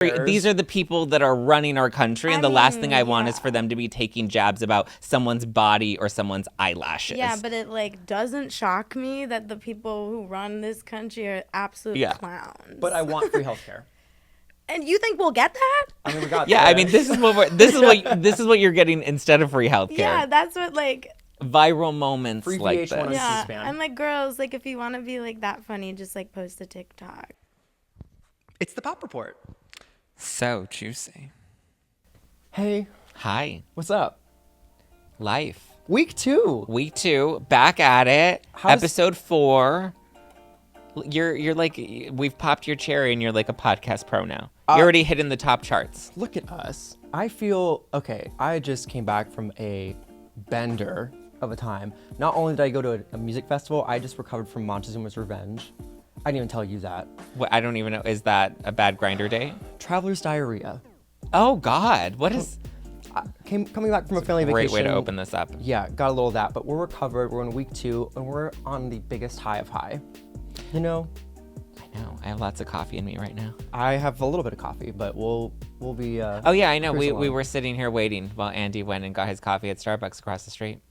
These are the people that are running our country, and the last thing I want is for them to be taking jabs about someone's body or someone's eyelashes. Yeah, but it like doesn't shock me that the people who run this country are absolute clowns. But I want free healthcare. And you think we'll get that? I mean, we got I mean, this is what you're getting instead of free healthcare. Yeah, that's what like viral moments free like VH1 this. Yeah, C-SPAN. I'm like, girls, like if you want to be like that funny, just like post a TikTok. It's the Pop Report. So juicy. Hey, Hi. what's up? Life. Week 2. Week 2, back at it. Episode 4. You're like, we've popped your cherry and you're like a podcast pro now. You're already hitting the top charts. Look at us. I feel, okay, I just came back from a bender of a time. Not only did I go to a music festival, I just recovered from Montezuma's Revenge. I didn't even tell you that. What, I don't even know. Is that a bad grinder day? Traveler's diarrhea. Oh, God. What is... Coming back from a family vacation. Great way to open this up. Yeah, got a little of that, but we're recovered. We're in week 2, and we're on the biggest high of high. You know? I know. I have lots of coffee in me right now. I have a little bit of coffee, but we'll be... oh, yeah, I know. We were sitting here waiting while Andy went and got his coffee at Starbucks across the street.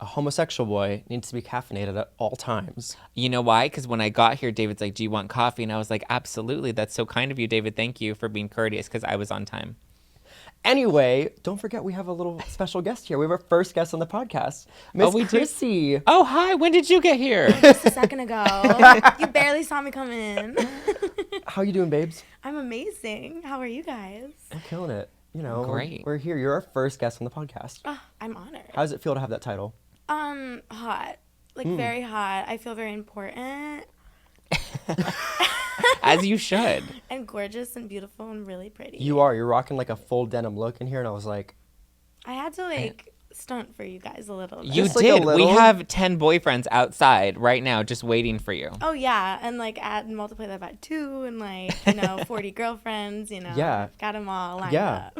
A homosexual boy needs to be caffeinated at all times. You know why? Because when I got here, David's like, do you want coffee? And I was like, absolutely. That's so kind of you, David. Thank you for being courteous, because I was on time. Anyway, don't forget we have a little special guest here. We have our first guest on the podcast, Miss Chrissy. Oh, hi. When did you get here? Just a second ago. You barely saw me come in. How you doing, babes? I'm amazing. How are you guys? I'm killing it. You know, Great. We're here. You're our first guest on the podcast. I'm honored. How does it feel to have that title? Hot. Like, very hot. I feel very important. As you should. And gorgeous and beautiful and really pretty. You are. You're rocking like a full denim look in here, and I was like... I had to like stunt for you guys a little bit. You Just like did. a little? We have 10 boyfriends outside right now just waiting for you. Oh, yeah. And like multiply that by 2 and like, 40 girlfriends, Yeah. Got them all lined up.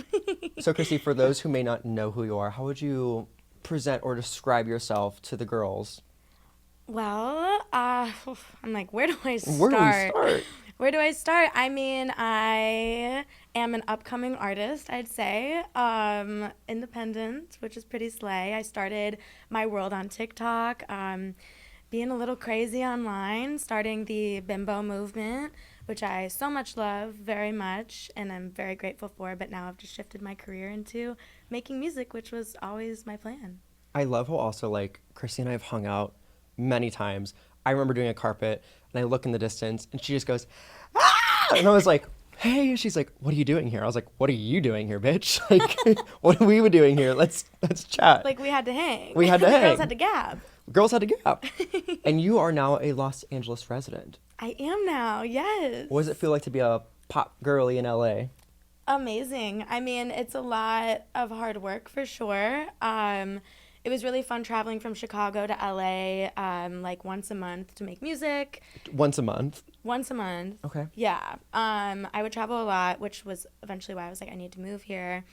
So, Chrissy, for those who may not know who you are, how would you present or describe yourself to the girls? Well, I'm like, where do I start? Where do we start? Where do I start? I mean, I am an upcoming artist, I'd say. Independent, which is pretty slay. I started my world on TikTok, being a little crazy online, starting the bimbo movement, which I so much love, very much, and I'm very grateful for. But now I've just shifted my career into making music, which was always my plan. I love how also, like, Chrissy and I have hung out many times. I remember doing a carpet, and I look in the distance, and she just goes, ah! And I was like, hey. She's like, what are you doing here? I was like, what are you doing here, bitch? Like, what are we doing here? Let's chat. Like, we had to hang. We had to hang. Girls had to gab. Girls had to gap. And you are now a Los Angeles resident. I am now, yes. What does it feel like to be a pop girly in LA? Amazing. I mean, it's a lot of hard work for sure. It was really fun traveling from Chicago to LA, like once a month to make music. Once a month? Once a month. Okay. Yeah. I would travel a lot, which was eventually why I was like, I need to move here.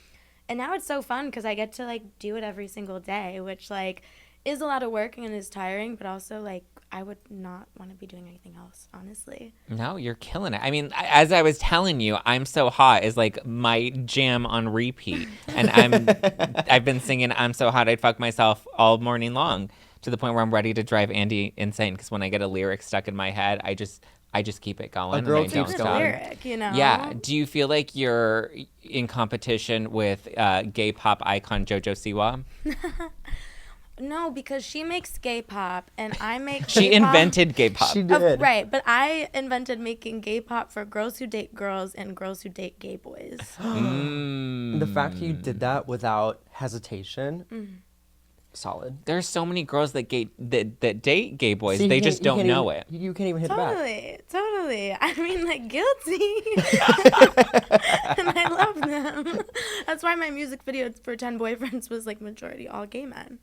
And now it's so fun because I get to like do it every single day, which like is a lot of work and is tiring, but also like I would not want to be doing anything else, honestly. No, you're killing it. I mean, as I was telling you, I'm So Hot is like my jam on repeat. And I've been singing I'm So Hot I'd Fuck Myself all morning long, to the point where I'm ready to drive Andy insane, because when I get a lyric stuck in my head, I just keep it going. A girl and I don't keeps stop. Lyric, Yeah. Do you feel like you're in competition with gay pop icon JoJo Siwa? No, because she makes gay pop and I make She gay pop. invented gay pop. She did. Right, but I invented making gay pop for girls who date girls and girls who date gay boys. And the fact that you did that without hesitation, solid. There's so many girls that date gay boys. See, they you just can't- don't you can't know even- it. You can't even hit it back. Totally. I mean, like, guilty. And I love them. That's why my music video for 10 Boyfriends was, like, majority all gay men.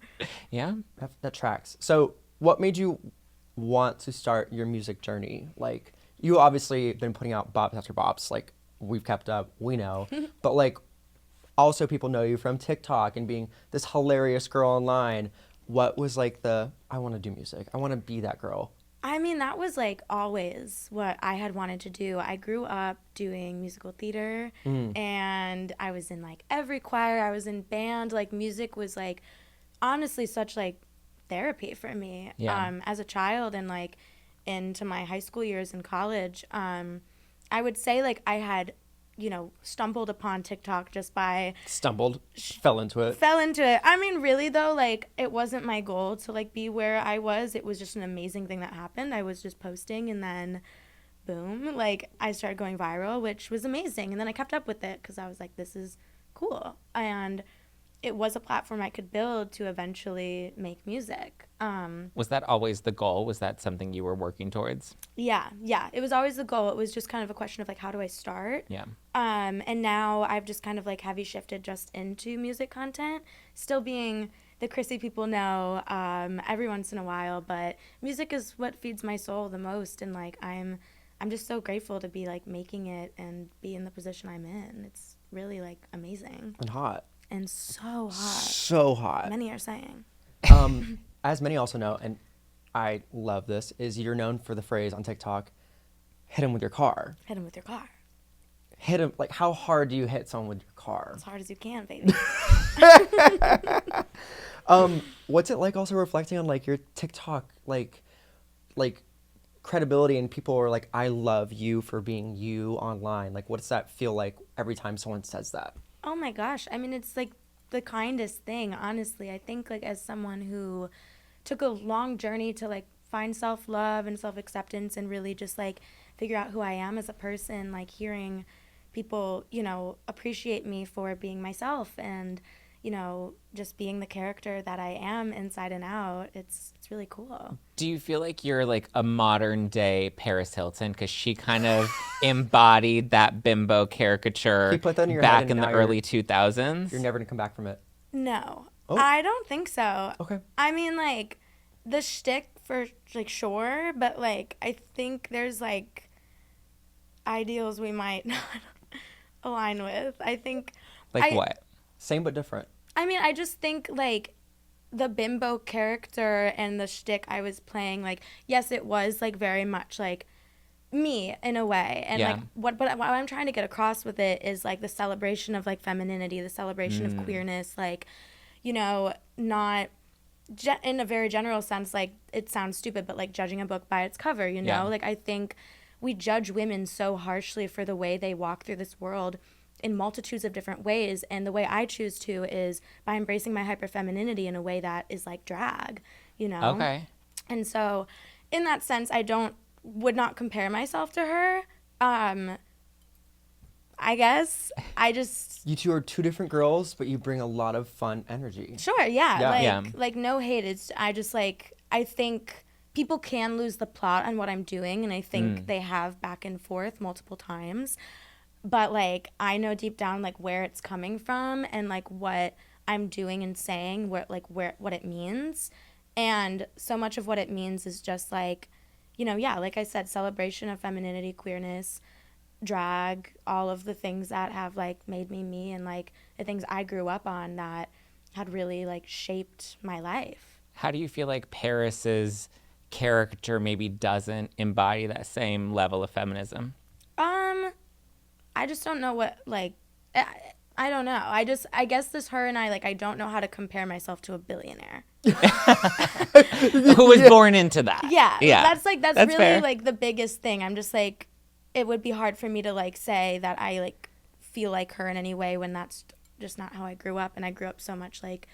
Yeah. That tracks. So what made you want to start your music journey? Like, you obviously been putting out bops after bops. Like, we've kept up, we know. But, like, also people know you from TikTok and being this hilarious girl online. What was, like, I want to do music. I want to be that girl. I mean, that was like always what I had wanted to do. I grew up doing musical theater and I was in like every choir, I was in band. Like music was like honestly such like therapy for me as a child and like into my high school years in college. I would say like I had, you know, stumbled upon TikTok just by fell into it. I mean, really though, like it wasn't my goal to like be where I was. It was just an amazing thing that happened. I was just posting and then boom, like I started going viral, which was amazing. And then I kept up with it because I was like, this is cool. And it was a platform I could build to eventually make music. Was that always the goal? Was that something you were working towards? Yeah. It was always the goal. It was just kind of a question of like, how do I start? Yeah. And now I've just kind of like heavy shifted just into music content, still being the Chrissy people know every once in a while, but music is what feeds my soul the most. And like, I'm just so grateful to be like making it and be in the position I'm in. It's really like amazing. And hot. And so hot. So hot. Many are saying. As many also know, and I love this, is you're known for the phrase on TikTok, hit him with your car. Hit him with your car. Hit him, like how hard do you hit someone with your car? As hard as you can, baby. What's it like also reflecting on like your TikTok, like credibility and people are like, I love you for being you online. Like what does that feel like every time someone says that? Oh my gosh. I mean, it's like the kindest thing, honestly. I think like as someone who took a long journey to like find self-love and self-acceptance and really just like figure out who I am as a person, like hearing people, you know, appreciate me for being myself and, you know, just being the character that I am inside and out. It's really cool. Do you feel like you're like a modern day Paris Hilton? Because she kind of embodied that bimbo caricature You put that in your back head in and the now early 2000s. You're never gonna come back from it. No, Oh. I don't think so. Okay. I mean, like, the shtick for, like, sure, but, like, I think there's, like, ideals we might not align with. I think... Like what? Same but different. I mean, I just think, like, the bimbo character and the shtick I was playing, like, yes, it was, like, very much, like, me in a way. And, like, what I'm trying to get across with it is, like, the celebration of, like, femininity, the celebration of queerness, like, you know, not... in a very general sense, like, it sounds stupid, but, like, judging a book by its cover, you know? Yeah. Like, I think we judge women so harshly for the way they walk through this world in multitudes of different ways, and the way I choose to is by embracing my hyperfemininity in a way that is, like, drag, you know? Okay. And so, in that sense, would not compare myself to her. I guess I just... You two are two different girls, but you bring a lot of fun energy. Sure, yeah. Yeah. Like, no hate. It's, I just, like, I think people can lose the plot on what I'm doing, and I think they have back and forth multiple times. But, like, I know deep down, like, where it's coming from and, like, what I'm doing and saying, what it means. And so much of what it means is just, like, you know, yeah, like I said, celebration of femininity, queerness, drag, all of the things that have, like, made me me and, like, the things I grew up on that had really, like, shaped my life. How do you feel like Paris's character maybe doesn't embody that same level of feminism? I just don't know what, like, I don't know. I guess this her and I, like, I don't know how to compare myself to a billionaire. Who was born into that. Yeah. That's really, fair. like, the biggest thing. I'm just, like, it would be hard for me to, like, say that I, like, feel like her in any way when that's just not how I grew up. And I grew up so much, like,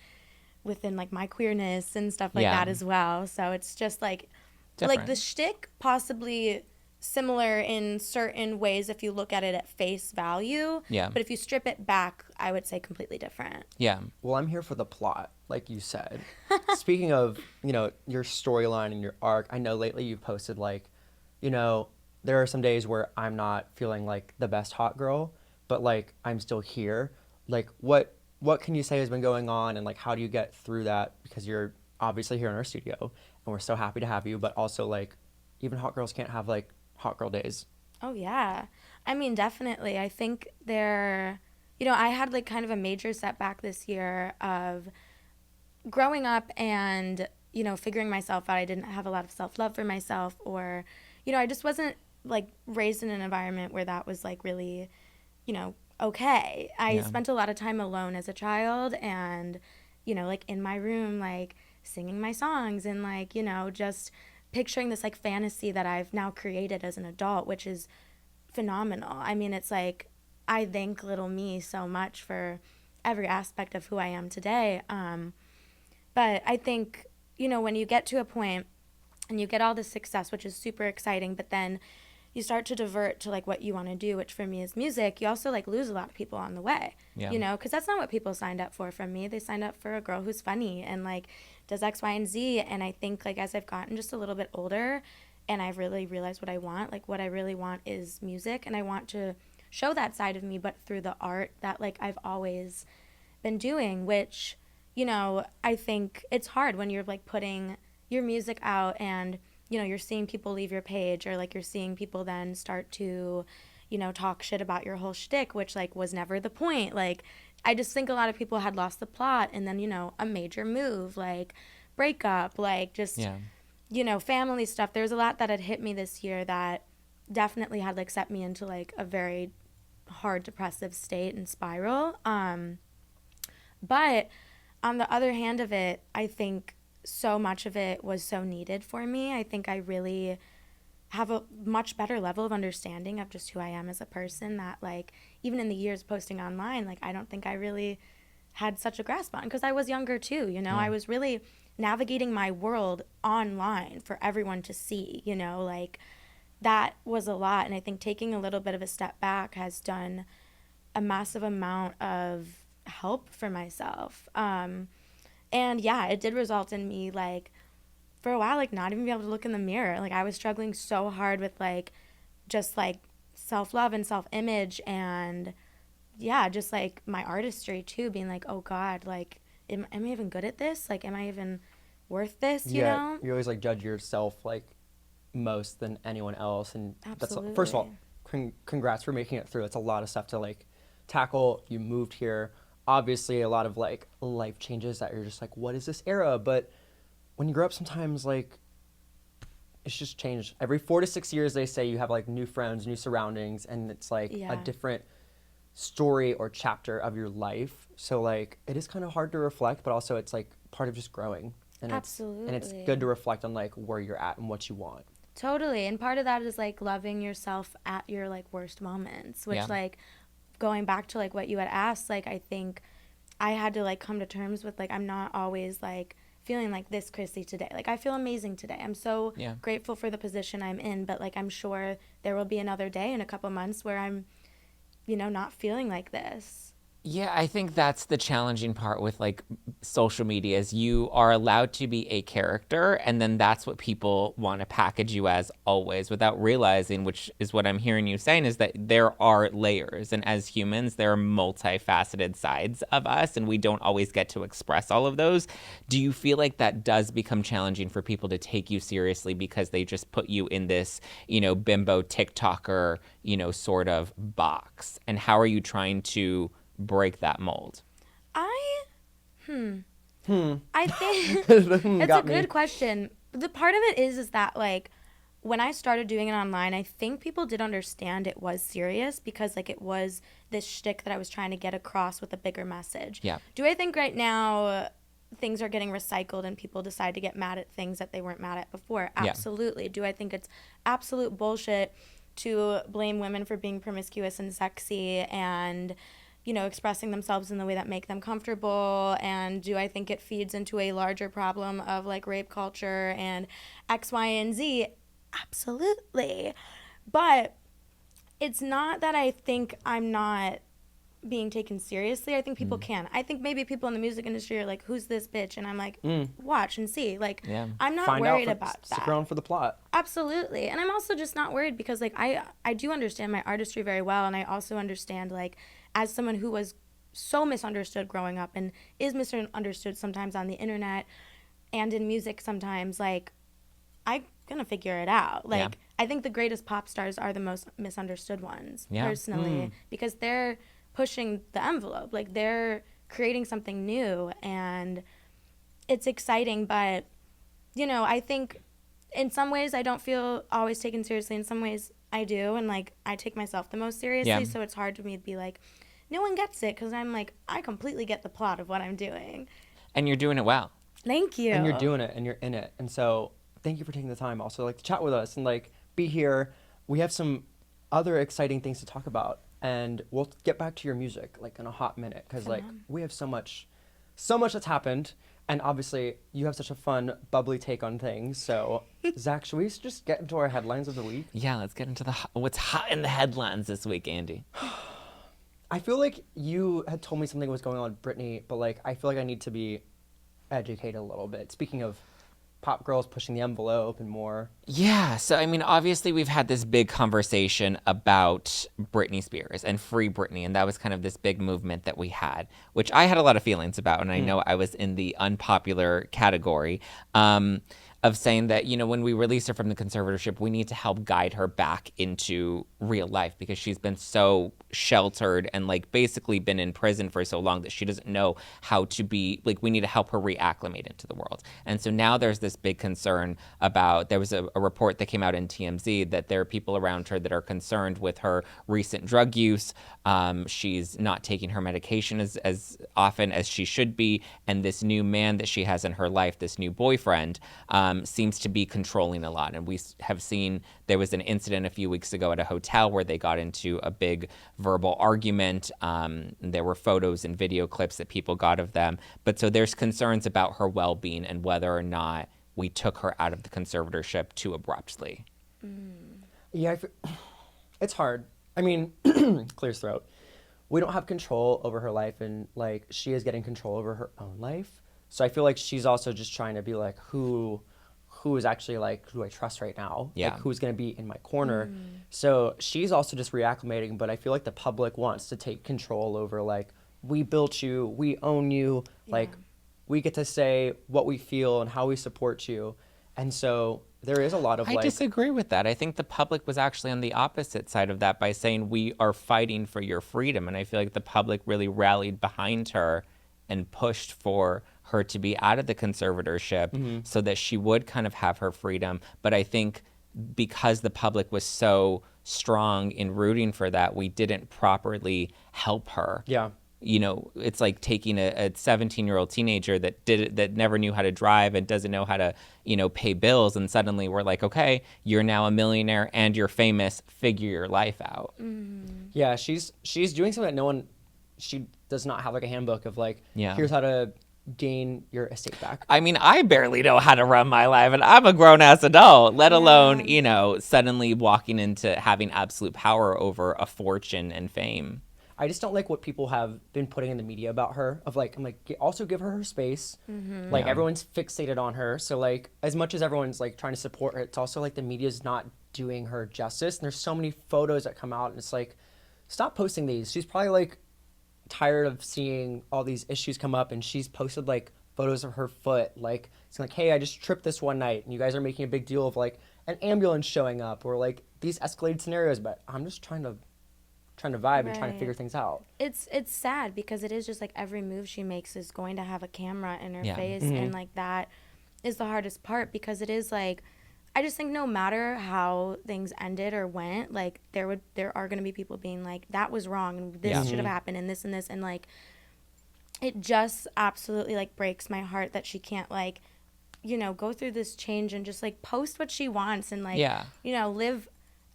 within, like, my queerness and stuff like that as well. So it's just, like, Different. like, the shtick possibly similar in certain ways if you look at it at face value. Yeah. But if you strip it back, I would say completely different. Yeah. Well, I'm here for the plot, like you said. Speaking of, you know, your storyline and your arc, I know lately you've posted, like, you know, there are some days where I'm not feeling like the best hot girl, but, like, I'm still here. Like, what can you say has been going on, and, like, how do you get through that? Because you're obviously here in our studio, and we're so happy to have you, but also, like, even hot girls can't have, like, hot girl days. Oh, yeah. I mean, definitely. I think you know, I had, like, kind of a major setback this year of growing up and you know, figuring myself out. I didn't have a lot of self-love for myself, or, you know, I just wasn't like raised in an environment where that was like really, you know, okay. I spent a lot of time alone as a child, and, you know, like in my room, like singing my songs and like, you know, just picturing this like fantasy that I've now created as an adult, which is phenomenal. I mean, it's like, I thank little me so much for every aspect of who I am today. But I think, you know, when you get to a point and you get all this success, which is super exciting, but then you start to divert to like what you want to do, which for me is music, you also like lose a lot of people on the way, you know, because that's not what people signed up for from me. They signed up for a girl who's funny and like does X, Y, and Z. And I think like as I've gotten just a little bit older and I've really realized what I want, like what I really want is music, and I want to show that side of me, but through the art that like I've always been doing, which, you know, I think it's hard when you're like putting your music out and, you know, you're seeing people leave your page, or like you're seeing people then start to, you know, talk shit about your whole shtick, which like was never the point. Like, I just think a lot of people had lost the plot, and then, you know, a major move, like breakup, like just, you know, family stuff. There's a lot that had hit me this year that definitely had like set me into like a very hard depressive state and spiral. But on the other hand of it, I think so much of it was so needed for me. I think I really have a much better level of understanding of just who I am as a person that, like, even in the years posting online, like, I don't think I really had such a grasp on, because I was younger too, you know. I was really navigating my world online for everyone to see, you know, like, that was a lot. And I think taking a little bit of a step back has done a massive amount of help for myself. And yeah, it did result in me, like, for a while, like, not even be able to look in the mirror. Like, I was struggling so hard with, like, just, like, self-love and self-image, and, yeah, just, like, my artistry, too, being like, oh, God, like, am I even good at this? Like, am I even worth this, you know? You always, like, judge yourself, like, most than anyone else. And Absolutely. that's, first of all, congrats for making it through. It's a lot of stuff to, like, tackle. You moved here. Obviously, a lot of, like, life changes that you're just like, what is this era? But when you grow up, sometimes, like, it's just changed. Every 4 to 6 years, they say you have, like, new friends, new surroundings, and it's, like, a different story or chapter of your life. So, like, it is kind of hard to reflect, but also it's, like, part of just growing. And Absolutely. It's good to reflect on, like, where you're at and what you want. Totally. And part of that is, like, loving yourself at your, like, worst moments, which, like, going back to, like, what you had asked, like, I think I had to, like, come to terms with, like, I'm not always, like, feeling like this Chrissy today. Like, I feel amazing today. I'm so grateful for the position I'm in, but, like, I'm sure there will be another day in a couple months where I'm, you know, not feeling like this. Yeah, I think that's the challenging part with, like, social media, is you are allowed to be a character, and then that's what people want to package you as always, without realizing, which is what I'm hearing you saying, is that there are layers, and as humans, there are multifaceted sides of us, and we don't always get to express all of those. Do you feel like that does become challenging for people to take you seriously because they just put you in this, you know, bimbo TikToker, you know, sort of box? And how are you trying to break that mold? I think it's a good question. The part of it is that, like, when I started doing it online, I think people did understand it was serious, because, like, it was this shtick that I was trying to get across with a bigger message. Yeah. Do I think right now things are getting recycled and people decide to get mad at things that they weren't mad at before? Absolutely. Do I think it's absolute bullshit to blame women for being promiscuous and sexy and, you know, expressing themselves in the way that make them comfortable? And do I think it feeds into a larger problem of, like, rape culture and X, Y, and Z? Absolutely. But it's not that I think I'm not being taken seriously. I think people can. I think maybe people in the music industry are like, who's this bitch? And I'm like, watch and see. Like, I'm not worried about that. Stick around for the plot. Absolutely. And I'm also just not worried because, like, I do understand my artistry very well. And I also understand, like, as someone who was so misunderstood growing up and is misunderstood sometimes on the internet and in music sometimes, like, I'm gonna figure it out. Like, I think the greatest pop stars are the most misunderstood ones, personally, because they're pushing the envelope. Like, they're creating something new, and it's exciting, but I think in some ways I don't feel always taken seriously. In some ways I do. And like, I take myself the most seriously. Yeah. So it's hard for me to be like, no one gets it. Cause I'm like, I completely get the plot of what I'm doing. And you're doing it well. Thank you. And you're doing it and you're in it. And so thank you for taking the time also like to chat with us and like be here. We have some other exciting things to talk about and we'll get back to your music like in a hot minute because like we have so much that's happened and obviously you have such a fun bubbly take on things. So Zach, should we just get into our headlines of the week? Yeah, let's get into what's hot in the headlines this week, Andy. I feel like you had told me something was going on with Britney, but like I feel like I need to be educated a little bit. Speaking of pop girls pushing the envelope and more. Yeah, so I mean, obviously we've had this big conversation about Britney Spears and Free Britney, and that was kind of this big movement that we had, which I had a lot of feelings about, and I know I was in the unpopular category of saying that, when we release her from the conservatorship, we need to help guide her back into real life because she's been so sheltered and like basically been in prison for so long that she doesn't know how to be, like we need to help her reacclimate into the world. And so now there's this big concern about, there was a report that came out in TMZ that there are people around her that are concerned with her recent drug use. She's not taking her medication as often as she should be. And this new man that she has in her life, this new boyfriend, seems to be controlling a lot. And we have seen, there was an incident a few weeks ago at a hotel where they got into a big verbal argument. There were photos and video clips that people got of them. But so there's concerns about her well-being and whether or not we took her out of the conservatorship too abruptly. Yeah, it's hard. I mean, clear throat. We don't have control over her life and like she is getting control over her own life. So I feel like she's also just trying to be like, who is actually like, who I trust right now? Yeah. Like who's going to be in my corner? So she's also just reacclimating, but I feel like the public wants to take control over like, we built you, we own you, like we get to say what we feel and how we support you. And so there is a lot of I disagree with that. I think the public was actually on the opposite side of that by saying we are fighting for your freedom. And I feel like the public really rallied behind her and pushed for her to be out of the conservatorship so that she would kind of have her freedom. But I think because the public was so strong in rooting for that, we didn't properly help her. Yeah. It's like taking a 17-year-old teenager that never knew how to drive and doesn't know how to, pay bills. And suddenly we're like, okay, you're now a millionaire and you're famous. Figure your life out. Yeah, she's doing something that she does not have like a handbook of like, here's how to gain your estate back. I mean, I barely know how to run my life and I'm a grown-ass adult, let alone, suddenly walking into having absolute power over a fortune and fame. I just don't like what people have been putting in the media about her of like, I'm like, also give her space. Like everyone's fixated on her. So like, as much as everyone's like trying to support her, it's also like the media's not doing her justice. And there's so many photos that come out and it's like, stop posting these. She's probably like tired of seeing all these issues come up and she's posted like photos of her foot. Like, it's like, hey, I just tripped this one night and you guys are making a big deal of like an ambulance showing up or like these escalated scenarios, but I'm just trying to vibe and trying to figure things out. It's sad because it is just like every move she makes is going to have a camera in her face and like that is the hardest part because it is like I just think no matter how things ended or went, like there are going to be people being like that was wrong and this should have happened and this and like it just absolutely like breaks my heart that she can't like go through this change and just like post what she wants and like live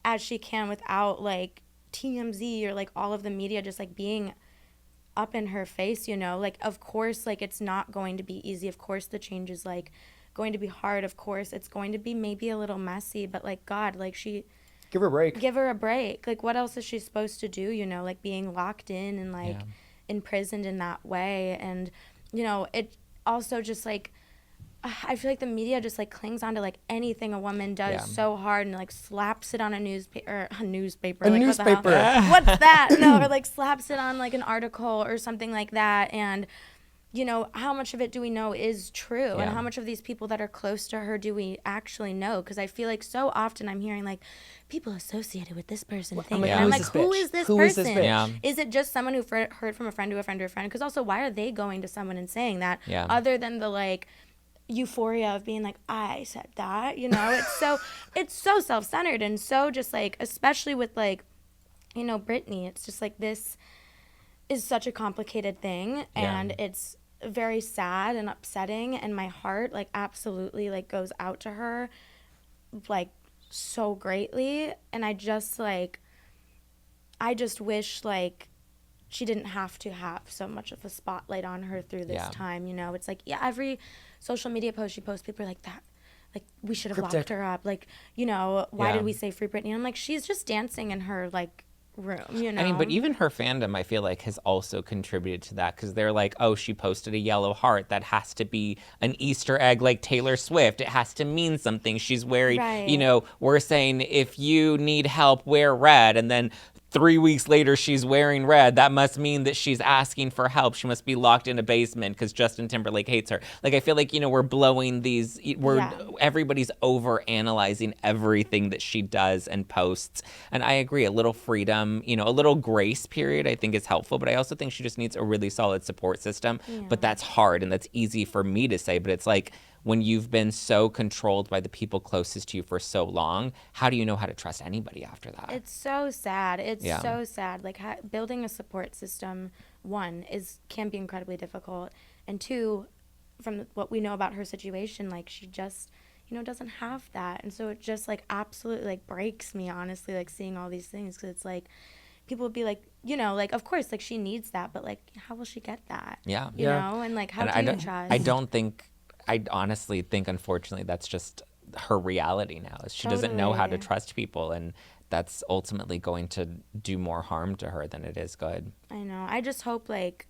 as she can without like TMZ or like all of the media just like being up in her face, like of course like it's not going to be easy. Of course the change is like going to be hard. Of course it's going to be maybe a little messy, but like God, like she give her a break. Like what else is she supposed to do, like being locked in and like imprisoned in that way. And it also just like I feel like the media just like clings on to like anything a woman does so hard and like slaps it on a newspaper. What's that? No, or like slaps it on like an article or something like that. And how much of it do we know is true? And how much of these people that are close to her do we actually know? Because I feel like so often I'm hearing like people associated with this person thing. And I'm like, who is this person? Is it just someone who heard from a friend to a friend to a friend? Because also, why are they going to someone and saying that other than the like euphoria of being like, I said that, you know. It's so self-centered and so just like, especially with like, you know, Britney, it's just like, this is such a complicated thing, and it's very sad and upsetting, and my heart like absolutely like goes out to her like so greatly, and I just wish like she didn't have to have so much of a spotlight on her through this time, you know. It's like, every social media post she posts, people are like, that, like, we should have locked her up, like, you know, why did we say free Britney? And I'm like, she's just dancing in her like room, you know. I mean, but even her fandom, I feel like, has also contributed to that, because they're like, oh, she posted a yellow heart, that has to be an Easter egg like Taylor Swift, it has to mean something, she's wearing, you know, we're saying if you need help, wear red, and then 3 weeks later she's wearing red, that must mean that she's asking for help, she must be locked in a basement because Justin Timberlake hates her. Like, I feel like, you know, we're blowing these, everybody's over analyzing everything that she does and posts, and I agree, a little freedom, you know, a little grace period I think is helpful, but I also think she just needs a really solid support system. But that's hard, and that's easy for me to say, but it's like, when you've been so controlled by the people closest to you for so long, how do you know how to trust anybody after that? It's so sad. It's so sad. Like, building a support system, one, can be incredibly difficult. And two, from what we know about her situation, like, she just, you know, doesn't have that. And so it just, like, absolutely, like, breaks me, honestly, like, seeing all these things. Because it's like, people would be like, you know, like, of course, like, she needs that. But, like, how will she get that? Yeah. You know? And, like, how do you trust? I honestly think, unfortunately, that's just her reality now. She doesn't know how to trust people, and that's ultimately going to do more harm to her than it is good. I know. I just hope, like,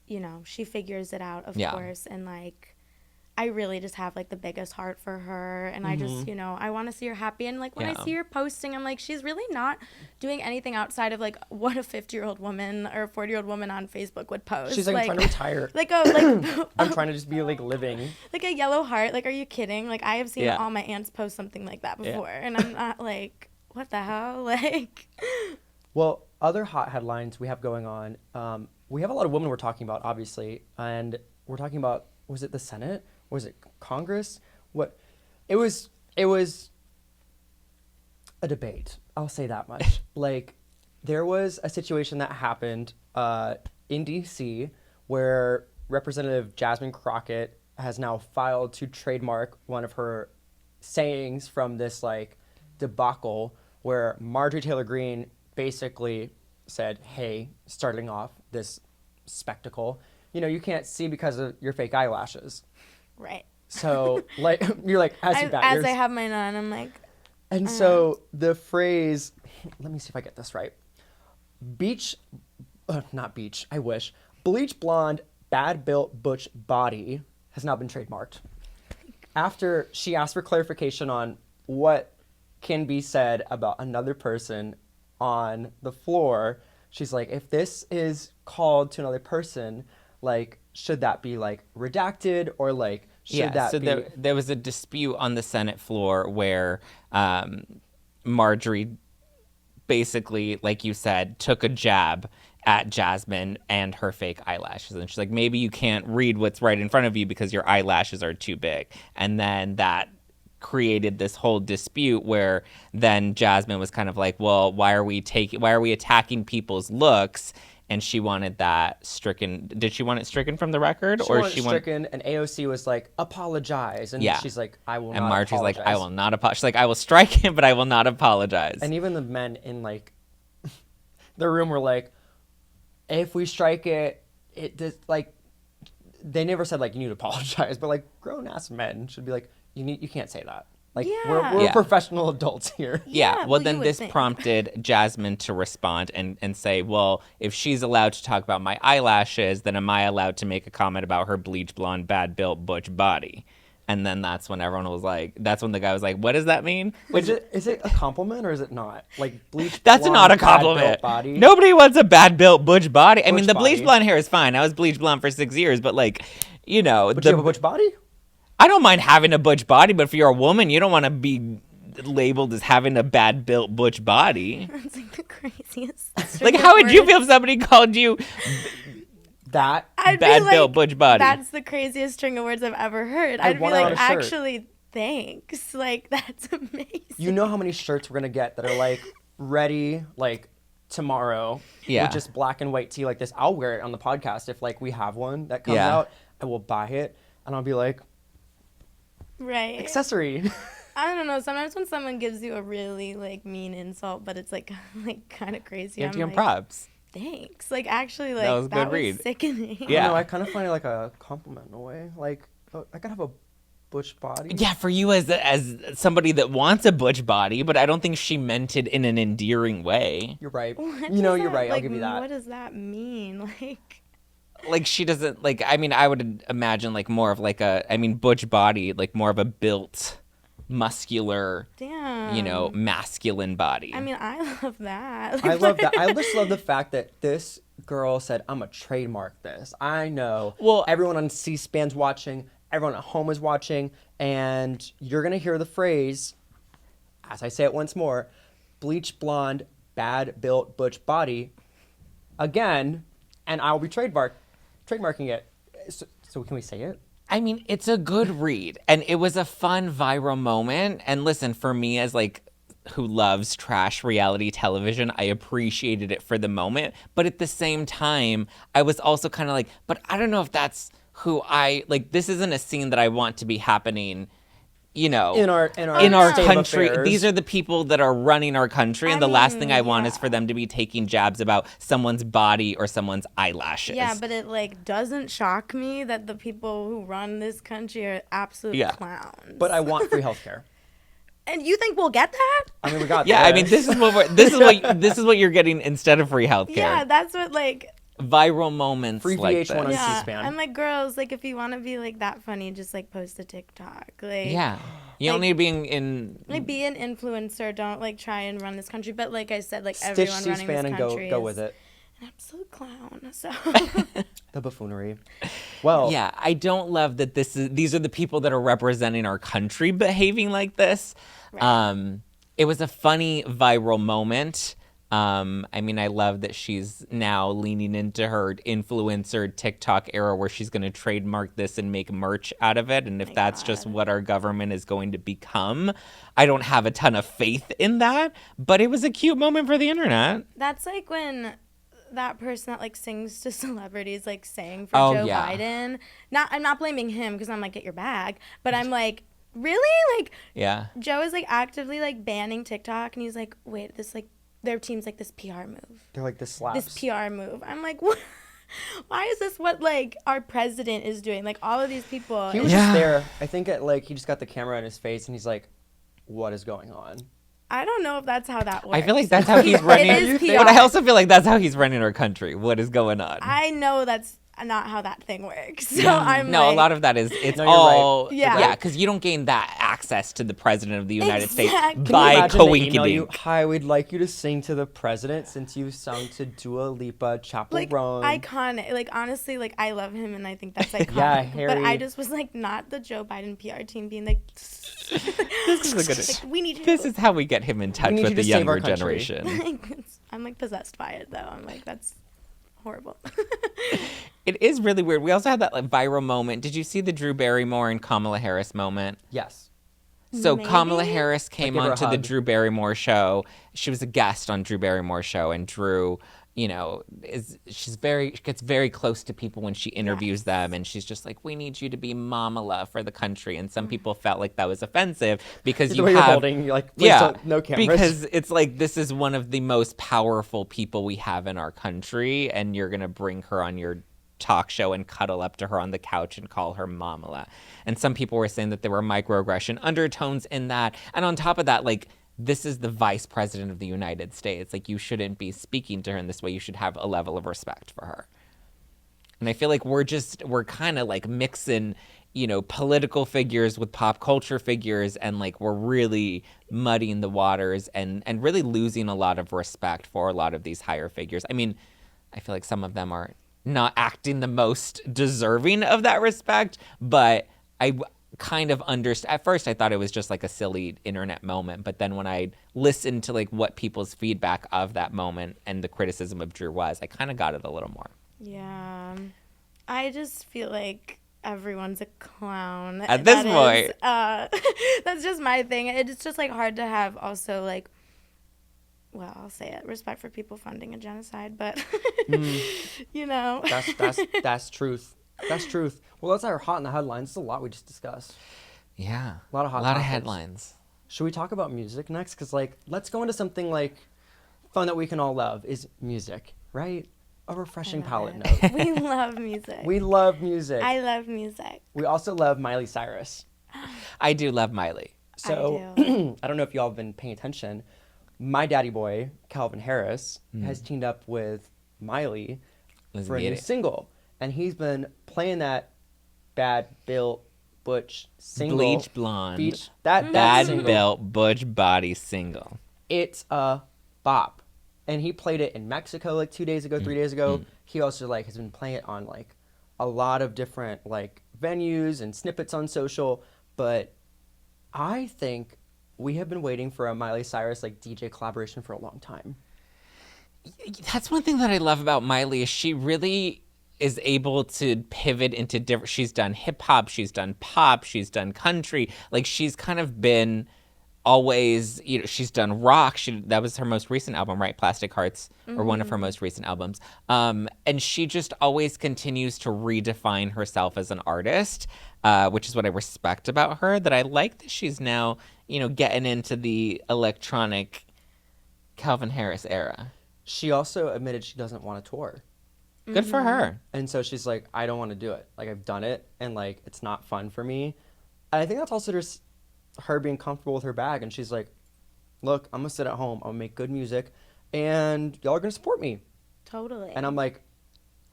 you know, she figures it out, of course, and, like, I really just have, like, the biggest heart for her, and I just, you know, I want to see her happy, and, like, when I see her posting, I'm like, she's really not doing anything outside of, like, what a 50-year-old woman or a 40-year-old woman on Facebook would post. She's, like, trying to retire. Like, I'm trying to just be, like, living. Like, a yellow heart. Like, are you kidding? Like, I have seen all my aunts post something like that before, and I'm not, like, what the hell? Like... Well, other hot headlines we have going on, we have a lot of women we're talking about, obviously, and we're talking about, was it the Senate? Was it Congress? What? It was a debate. I'll say that much. Like, there was a situation that happened in D.C. where Representative Jasmine Crockett has now filed to trademark one of her sayings from this, like, debacle where Marjorie Taylor Greene basically said, hey, starting off this spectacle, you know, you can't see because of your fake eyelashes. Right. So, like, you're like, as I have mine on, I'm like... And so the phrase, let me see if I get this right. I wish. Bleach blonde, bad built butch body has now been trademarked. After she asked for clarification on what can be said about another person on the floor, she's like, if this is called to another person, like, should that be, like, redacted, or, like, should that be... There was a dispute on the Senate floor where Marjorie basically, like you said, took a jab at Jasmine and her fake eyelashes. And she's like, maybe you can't read what's right in front of you because your eyelashes are too big. And then that created this whole dispute where then Jasmine was kind of like, well, why are we attacking people's looks? And she wanted that stricken. Did she want it stricken from the record? She wanted it stricken, and AOC was like, apologize. And she's like, I will not apologize. And Marjorie's like, I will not apologize. She's like, I will strike him, but I will not apologize. And even the men in, like, the room were like, if we strike it, it does, like, they never said, like, you need to apologize. But, like, grown-ass men should be like, you can't say that. Like, we're professional adults here. Yeah, well, then this prompted Jasmine to respond and say, well, if she's allowed to talk about my eyelashes, then am I allowed to make a comment about her bleach blonde, bad-built butch body? And then that's when everyone was like, that's when the guy was like, what does that mean? Is it a compliment or is it not? Like, bleach That's blonde, not a compliment. Body? Nobody wants a bad-built butch body. I mean, the bleach blonde hair is fine. I was bleach blonde for 6 years, but, like, you know. But you have a butch body? I don't mind having a butch body, but if you're a woman, you don't want to be labeled as having a bad-built butch body. That's, like, the craziest. Like, how would you feel if somebody called you... That? I'd Bad be Bill like, Butch Body. That's the craziest string of words I've ever heard. I I'd be want it on like, a shirt. actually, thanks. Like, that's amazing. You know how many shirts we're gonna get that are like ready like tomorrow Yeah. with just black and white tee like this. I'll wear it on the podcast if like we have one that comes Yeah. out. I will buy it and I'll be like, Right. accessory. I don't know. Sometimes when someone gives you a really like mean insult, but it's like kind of crazy. You have to I'm give 'em like, props. thanks. Like actually, like That was a good was read. sickening. Yeah. No, I kind of find it like a compliment in a way. Like I could have a butch body. Yeah, for you as somebody that wants a butch body, but I don't think she meant it in an endearing way. You're right. What You know, does you're that- right. I'll like, give you that. What does that mean? Like she doesn't like. I mean, I would imagine like more of like a. I mean, butch body, like more of a built, muscular, Damn. masculine body. I mean, I love that. I love that. I just love the fact that this girl said, "I'm gonna trademark this." I know. Well- everyone on C-SPAN's watching. Everyone at home is watching, and you're gonna hear the phrase, as I say it once more, "bleach blonde, bad built butch body," again, and I'll be trademarking it. So can we say it? I mean, it's a good read, and it was a fun viral moment. And listen, for me as like who loves trash reality television, I appreciated it for the moment. But at the same time, I was also kind of like, but I don't know if that's who I like. This isn't a scene that I want to be happening. You know, In our in state our of country, affairs. these are the people that are running our country, and I the last mean, thing I want is yeah. for them to be taking jabs about someone's body or someone's eyelashes. Yeah, but it like doesn't shock me that the people who run this country are absolute Yeah. clowns. But I want free healthcare. and you think we'll get that? I mean, we got Yeah, I mean, this is what you're getting instead of free healthcare. Yeah, that's what like. Viral moments Free like VH1 on this. Yeah, C-SPAN. I'm like, girls, like if you want to be like that funny, just like post a TikTok. Like, Yeah, you don't like- need being in. like be an influencer. Don't like try and run this country. But like I said, like Stitch everyone running C-SPAN this and country go is with it. an absolute clown. So The buffoonery. Well, Yeah, I don't love that these are the people that are representing our country behaving like this. Right. It was a funny viral moment. I mean, I love that she's now leaning into her influencer TikTok era where she's going to trademark this and make merch out of it. And if that's just what our government is going to become, I don't have a ton of faith in that. But it was a cute moment for the internet. that's like when that person that like sings to celebrities like sang for Oh, Joe yeah. Biden. I'm not blaming him because I'm like, get your bag. But I'm like, really? Like Yeah. Joe is like actively like banning TikTok, and he's like, wait, this like their team's like this PR move. they're like the slaps. This PR move. I'm like, what? Why is this what like our president is doing? Like all of these people. He was Yeah. just there. I think he just got the camera in his face and he's like, "What is going on?" I don't know if that's how that works. I feel like that's how he's running. It is PR. But I also feel like that's how he's running our country. What is going on? I know that's not how that thing works. So I'm no, like, a lot of that is it's No, you're right. all Yeah. yeah, because you don't gain that access to the president of the United Exactly. States Can you by Imagine they email you, coinkydink. "Hi, we'd like you to sing to the president since you sung to Dua Lipa, Chapel like Roan." iconic. Like honestly, like I love him and I think that's iconic. Yeah, But I Harry. just was like not the Joe Biden PR team being like, This is a good. like we need you. This is how we get him in touch need with you the to save our younger country. generation. I'm like possessed by it though. I'm like that's horrible. It is really weird. We also had that like viral moment. Did you see the Drew Barrymore and Kamala Harris moment? Yes. So Maybe. Kamala Harris came give her a onto the hug. Drew Barrymore show. She was a guest on Drew Barrymore's show, and Drew, you know, she gets very close to people when she interviews them, and she's just like, "We need you to be Mamala for the country." And some people felt like that was offensive because The you way have you're holding, you're like, "Please don't, no cameras." because it's like this is one of the most powerful people we have in our country, and you're gonna bring her on your talk show and cuddle up to her on the couch and call her Mamala. And some people were saying that there were microaggression undertones in that. And on top of that, like, this is the vice president of the United States. Like, you shouldn't be speaking to her in this way. You should have a level of respect for her. And I feel like we're kind of like mixing, you know, political figures with pop culture figures, and like we're really muddying the waters and really losing a lot of respect for a lot of these higher figures. I mean, I feel like some of them are not acting the most deserving of that respect, but I kind of understand. At first I thought it was just like a silly internet moment, but then when I listened to like what people's feedback of that moment and the criticism of Drew was, I kind of got it a little more. Yeah. I just feel like everyone's a clown. At this point. That's just my thing. It's just like hard to have also like, well, I'll say it, respect for people funding a genocide, but you know. That's truth. That's truth. Well, that's our hot in the headlines. It's a lot we just discussed. Yeah. A lot of hot A lot of topics. headlines. Should we talk about music next? Because, like, let's go into something, like, fun that we can all love is music, right? A refreshing palette note. We love music. We love music. I love music. We also love Miley Cyrus. I do love Miley. So, I don't know if y'all have been paying attention. My daddy boy, Calvin Harris, has teamed up with Miley Let's for a get new it. single. And he's been playing that Bad Bill Butch single. Bleach Blonde. That Bad single. Bill Butch Body single. It's a bop. And he played it in Mexico like 2 days ago, 3 days ago. He also like has been playing it on like a lot of different like venues and snippets on social. But I think we have been waiting for a Miley Cyrus like DJ collaboration for a long time. That's one thing that I love about Miley is she really is able to pivot into different. She's done hip hop, she's done pop, she's done country. Like she's kind of been always, you know, she's done rock. That was her most recent album, right? Plastic Hearts, or one of her most recent albums. And she just always continues to redefine herself as an artist, which is what I respect about her. That I like that she's now, you know, getting into the electronic Calvin Harris era. She also admitted she doesn't want to tour. Good for her. And so she's like, I don't want to do it. Like, I've done it, and, like, it's not fun for me. And I think that's also just her being comfortable with her bag. And she's like, look, I'm going to sit at home. I'm going to make good music, and y'all are going to support me. Totally. And I'm like,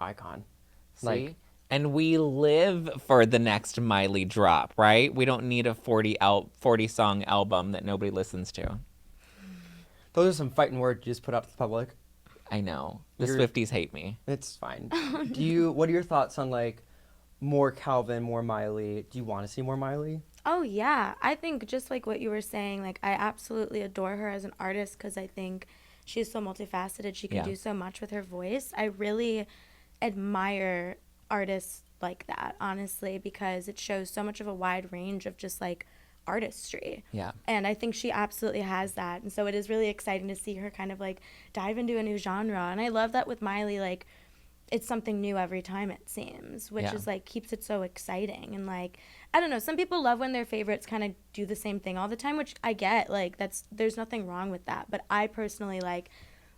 icon. See? Like, And we live for the next Miley drop, right? We don't need a 40-song album that nobody listens to. those are some fighting words you just put out to the public. I know. The You're- Swifties hate me. It's fine. What are your thoughts on, like, more Calvin, more Miley? Do you want to see more Miley? Oh, yeah. I think just like what you were saying, like, I absolutely adore her as an artist because I think she's so multifaceted. She can Yeah. do so much with her voice. I really admire artists like that, honestly, because it shows so much of a wide range of just, like, artistry. Yeah. And I think she absolutely has that. And so it is really exciting to see her kind of, like, dive into a new genre. And I love that with Miley, like, it's something new every time, it seems, which Yeah. is like keeps it so exciting. And like, I don't know, some people love when their favorites kind of do the same thing all the time, which I get, like, there's nothing wrong with that. But I personally like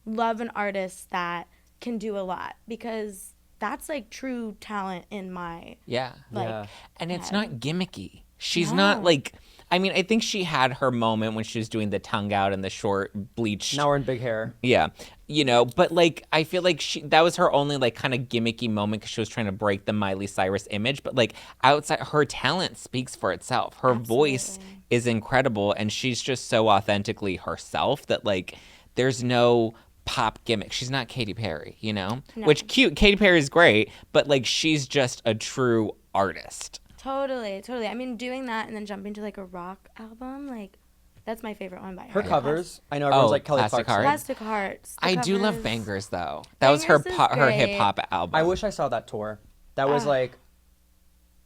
love an artist that can do a lot, because that's like true talent in my Yeah. like Yeah. And it's head. not gimmicky. She's No. not like, I mean, I think she had her moment when she was doing the tongue out and the short bleached. Now we're in big hair. Yeah. You know, but like, I feel like that was her only like kind of gimmicky moment because she was trying to break the Miley Cyrus image. But like outside, her talent speaks for itself. Her voice is incredible. And she's just so authentically herself that like there's no pop gimmick. She's not Katy Perry, you know? No. Which cute. Katy Perry is great, but like she's just a true artist. Totally. I mean, doing that and then jumping to like a rock album, like that's my favorite one by Her her. covers. I know everyone's Oh, like Kelly Plastic Clarkson. Heart? Plastic Hearts. The I do love covers. Bangers though. That was her Bangers is her great. hip hop album. I wish I saw that tour. That was Ah. like,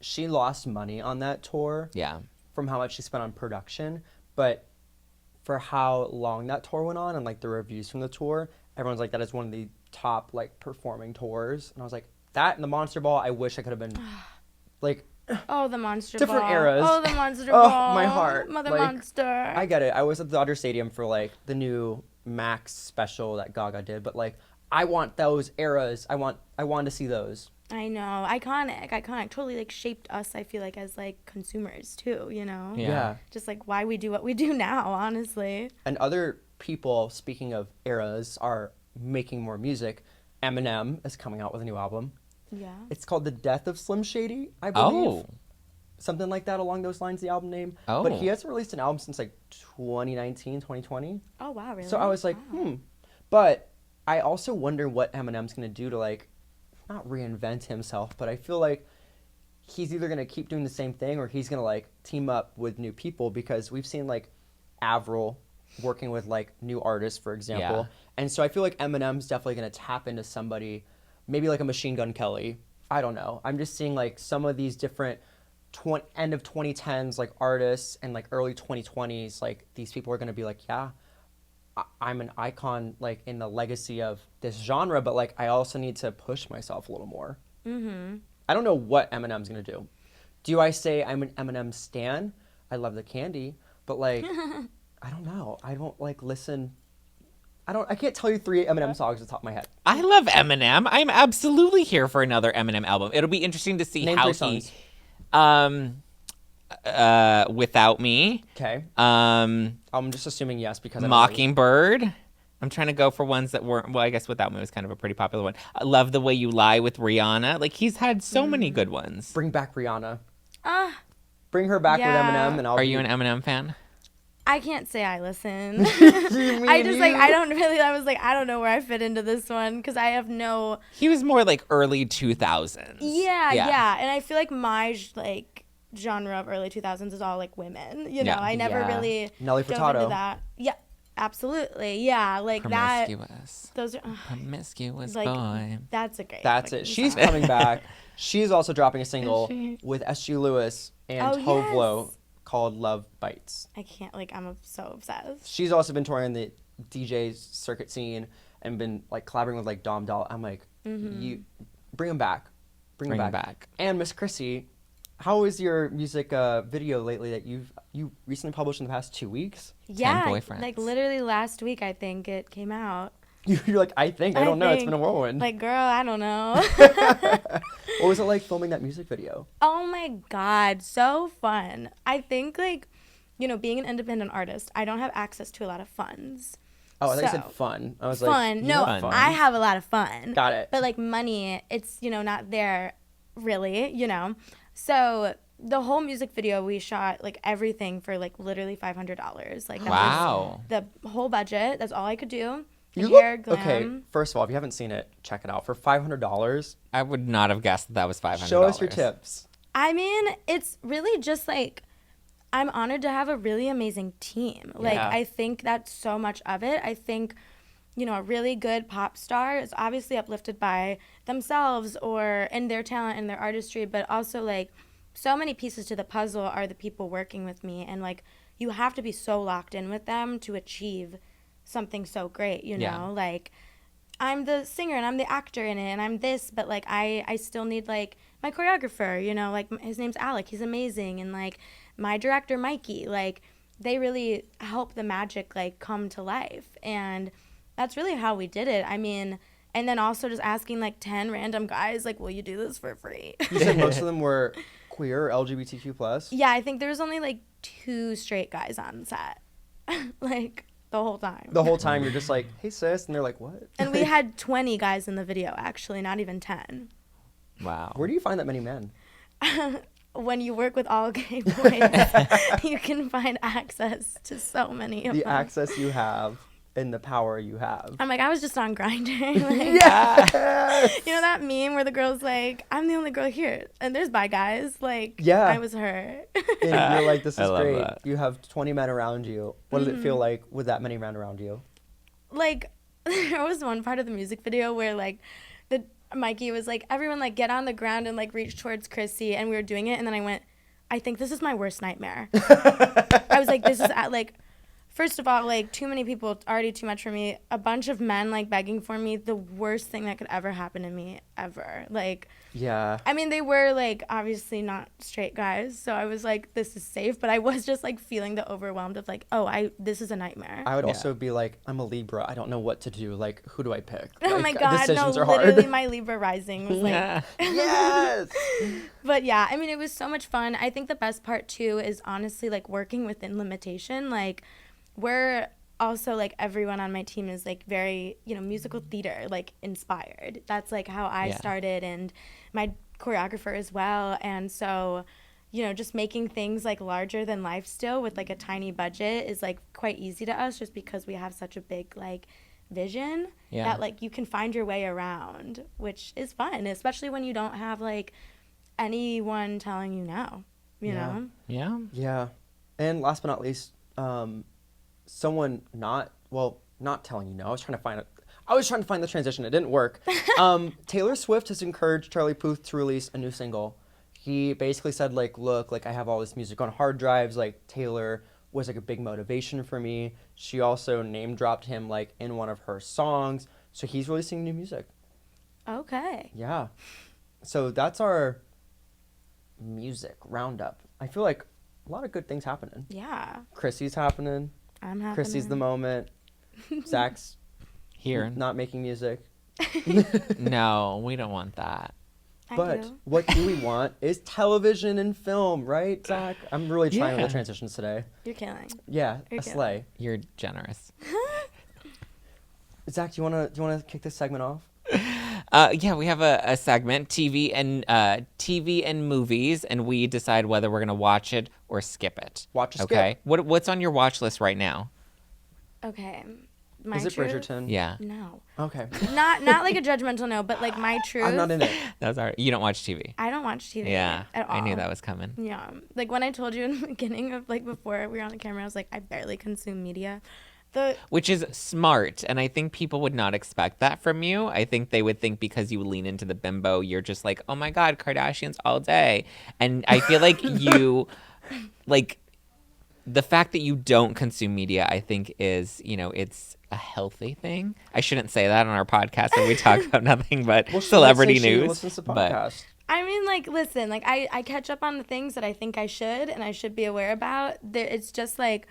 she lost money on that tour Yeah. from how much she spent on production, but for how long that tour went on and like the reviews from the tour, everyone's like, that is one of the top like performing tours. And I was like, that and the Monster Ball, I wish I could have been like, Oh, the Monster Different Ball. eras. Oh, the Monster Oh, Ball. my heart. Mother Like, Monster. I get it. I was at the Dodger Stadium for like the new Max special that Gaga did, but like, I want those eras. I wanted to see those. I know. Iconic. Totally like shaped us, I feel like, as like consumers too, you know? Yeah. Just like why we do what we do now, honestly. And other people, speaking of eras, are making more music. Eminem is coming out with a new album. Yeah. It's called The Death of Slim Shady, I believe. Oh. Something like that along those lines, the album name. Oh. But he hasn't released an album since like 2019, 2020. Oh, wow, really? So I was like, Wow. But I also wonder what Eminem's going to do to like, not reinvent himself, but I feel like he's either going to keep doing the same thing or he's going to like team up with new people, because we've seen like Avril working with like new artists, for example. Yeah. And so I feel like Eminem's definitely going to tap into somebody, maybe like a Machine Gun Kelly, I don't know. I'm just seeing like some of these different end of 2010s like artists and like early 2020s, like these people are gonna be like, yeah, I'm an icon like in the legacy of this genre, but like I also need to push myself a little more. I don't know what Eminem's gonna do. Do I say I'm an Eminem stan? I love the candy, but like I don't know. I don't like listen. I can't tell you 3 Eminem songs off the top of my head. I love Eminem. I'm absolutely here for another Eminem album. It'll be interesting to see Name how 3 songs. Without Me. Okay. I'm just assuming yes because I don't Mockingbird. I'm trying to go for ones that weren't. Well, I guess Without Me was kind of a pretty popular one. I love The Way You Lie with Rihanna. Like he's had so many good ones. Bring back Rihanna. Bring her back with Eminem, and Are you an Eminem fan? I can't say I listen. I just like I don't really. I was like I don't know where I fit into this one because I have no. He was more like early 2000s. Yeah, and I feel like my like genre of early 2000s is all like women. You know, I never really Nelly dove Furtado. into that. Yeah, absolutely. Yeah, like Promiscuous. that. Those are Promiscuous like, boy. That's a great. That's it. fucking She's song. coming back. She's also dropping a single with S.G. Lewis and Tovlo yes. called Love Bites. I can't like I'm so obsessed. She's also been touring the DJ circuit scene and been like collaborating with like Dom Doll. I'm like, you bring him back. Bring him back. And Miss Chrissy, how is your music video lately that you recently published in the past 2 weeks? Yeah, 10 boyfriends. like literally last week I think it came out. You're like, I don't know. It's been a whirlwind. Like, girl, I don't know. What was it like filming that music video? Oh my God, so fun. I think like, you know, being an independent artist, I don't have access to a lot of funds. Oh, I thought you said So- fun. I was Fun. like, No, fun. I have a lot of fun. Got it. But like money, it's, you know, not there really, you know. So the whole music video we shot like everything for like literally $500. Like that Wow. was the whole budget. That's all I could do. You Hair, look, glam. okay, first of all, if you haven't seen it, check it out. For $500, I would not have guessed that was $500. show us your tips. I mean, it's really just like I'm honored to have a really amazing team. Like Yeah. I think that's so much of it. I think, you know, a really good pop star is obviously uplifted by themselves or in their talent and their artistry, but also like so many pieces to the puzzle are the people working with me, and like you have to be so locked in with them to achieve something so great, you know? Yeah. Like I'm the singer and I'm the actor in it and I'm this, but like I still need like my choreographer, you know, like his name's Alec, he's amazing, and like my director Mikey, like they really help the magic like come to life, and that's really how we did it. I mean, and then also just asking like 10 random guys like, will you do this for free? You said most of them were queer or LGBTQ+. Yeah, I think there was only like 2 straight guys on set like the whole time. The whole time you're just like, hey sis, and they're like, what? And we had 20 guys in the video, actually, not even 10. Wow. Where do you find that many men? When you work with all gay boys, you can find access to so many of The them. access you have and the power you have. I'm like, I was just on Grindr. Like, Yes! you know that meme where the girl's like, I'm the only girl here, and there's bi guys. Like, Yeah. I was her. And you're like, this I is love great. that. You have 20 men around you. What did it feel like with that many men around you? Like, there was one part of the music video where like Mikey was like, everyone like get on the ground and like reach towards Chrissy, and we were doing it, and then I went, I think this is my worst nightmare. I was like, this is like, first of all, like too many people, already too much for me. A bunch of men like begging for me, the worst thing that could ever happen to me ever. Like, Yeah. I mean, they were like obviously not straight guys, so I was like, this is safe, but I was just like feeling the overwhelmed of like, this is a nightmare. I would Yeah. also be like, I'm a Libra. I don't know what to do. Like, who do I pick? Oh Like, my God, no, decisions are literally hard. my Libra rising was like, Yeah. Yes! but yeah, I mean, it was so much fun. I think the best part too is honestly like working within limitation. Like we're also like everyone on my team is like very, you know, musical theater, like inspired. That's like how I Yeah. started, and my choreographer as well. And so, you know, just making things like larger than life still with like a tiny budget is like quite easy to us just because we have such a big like vision Yeah. that like you can find your way around, which is fun, especially when you don't have like anyone telling you no, you Yeah. know? Yeah. Yeah. And last but not least, someone not telling you no. I was trying to find the transition. It didn't work. Taylor Swift has encouraged Charlie Puth to release a new single. He basically said, like, look, like, I have all this music on hard drives. Like, Taylor was, like, a big motivation for me. She also name-dropped him, like, in one of her songs. So he's releasing new music. Okay. Yeah. So that's our music roundup. I feel like a lot of good things happening. Yeah. Chrissy's happening. I'm happy. Chrissy's the moment. Zach's Here. not making music. No, we don't want that. But what do we want is television and film, right, Zach? I'm really trying with the transitions today. You're killing. Yeah, You're a sleigh. You're generous. Zach, do you wanna kick this segment off? Yeah, we have a segment, TV and movies, and we decide whether we're gonna watch it or skip it. Watch or skip. Okay. What's on your watch list right now? Okay. Is it Bridgerton? Yeah. No. Okay. Not like a judgmental no, but like my truth. I'm not in it. That's all right. You don't watch TV. I don't watch TV. Yeah. At all. I knew that was coming. Yeah. Like when I told you in the beginning of like before we were on the camera, I was like, I barely consume media. Which is smart, and I think people would not expect that from you. I think they would think because you lean into the bimbo, you're just like, oh my God, Kardashians all day. And I feel like you, like, the fact that you don't consume media, I think is, it's a healthy thing. I shouldn't say that on our podcast when we talk about nothing but celebrity news. Listens to podcasts. I mean, like, listen, like, I catch up on the things that I think I should and I should be aware about. It's just like,